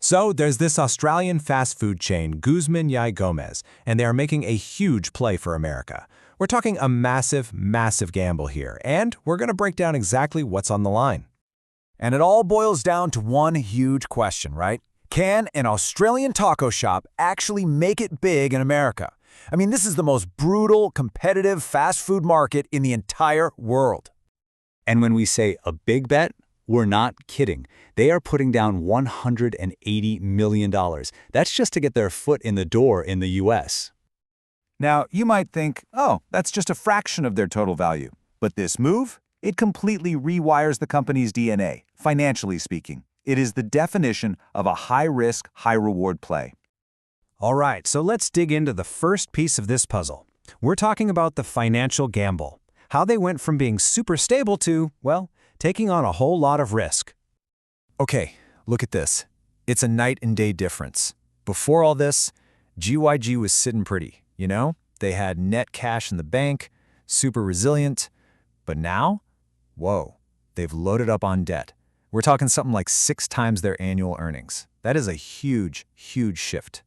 So there's this Australian fast food chain, Guzman Gomez, and they are making a huge play for America. We're talking a massive, massive gamble here, and we're going to break down exactly what's on the line. And it all boils down to one huge question, right? Can an Australian taco shop actually make it big in America? I mean, this is the most brutal, competitive fast food market in the entire world. And when we say a big bet, we're not kidding. They are putting down $180 million. That's just to get their foot in the door in the U.S. Now, you might think, oh, that's just a fraction of their total value. But this move, it completely rewires the company's DNA, financially speaking. It is the definition of a high-risk, high-reward play. All right, so let's dig into the first piece of this puzzle. We're talking about the financial gamble, how they went from being super stable to, well, taking on a whole lot of risk. Okay, look at this. It's a night and day difference. Before all this, GYG was sitting pretty, you know? They had net cash in the bank, super resilient. But now, whoa, they've loaded up on debt. We're talking something like 6 times their annual earnings. That is a huge, huge shift.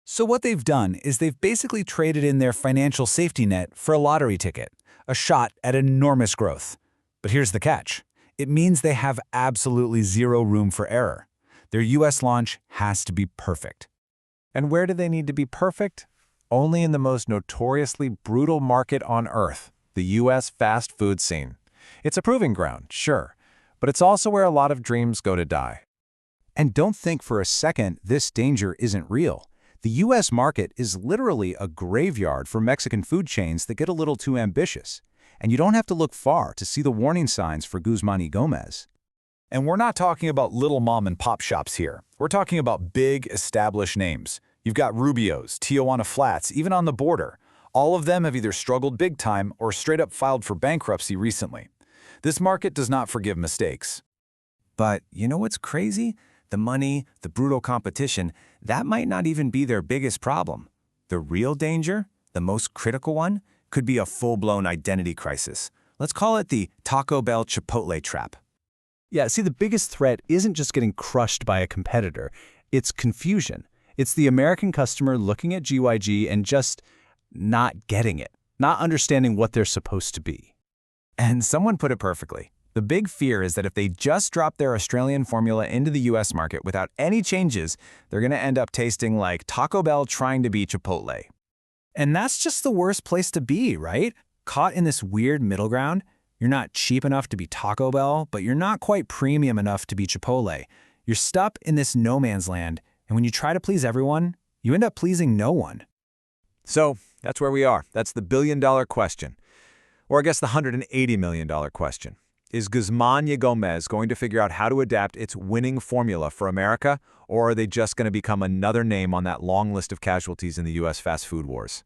So what they've done is they've basically traded in their financial safety net for a lottery ticket, a shot at enormous growth. But here's the catch. It means they have absolutely zero room for error. Their U.S. launch has to be perfect. And where do they need to be perfect? Only in the most notoriously brutal market on Earth, the U.S. fast food scene. It's a proving ground, sure, but it's also where a lot of dreams go to die. And don't think for a second this danger isn't real. The U.S. market is literally a graveyard for Mexican food chains that get a little too ambitious. And you don't have to look far to see the warning signs for Guzman Gomez. And we're not talking about little mom-and-pop shops here. We're talking about big, established names. You've got Rubio's, Tijuana Flats, even On the Border. All of them have either struggled big time or straight up filed for bankruptcy recently. This market does not forgive mistakes. But you know what's crazy? The money, the brutal competition, that might not even be their biggest problem. The real danger, the most critical one, could be a full-blown identity crisis. Let's call it the Taco Bell Chipotle trap. Yeah, see, the biggest threat isn't just getting crushed by a competitor. It's confusion. It's the American customer looking at GYG and just not getting it, not understanding what they're supposed to be. And someone put it perfectly. The big fear is that if they just drop their Australian formula into the U.S. market without any changes, they're going to end up tasting like Taco Bell trying to be Chipotle. And that's just the worst place to be, right? Caught in this weird middle ground. You're not cheap enough to be Taco Bell, but you're not quite premium enough to be Chipotle. You're stuck in this no man's land, and when you try to please everyone, you end up pleasing no one. So that's where we are. That's the billion-dollar question. Or I guess the $180 million question. Is Guzman Gomez going to figure out how to adapt its winning formula for America, or are they just going to become another name on that long list of casualties in the U.S. fast food wars?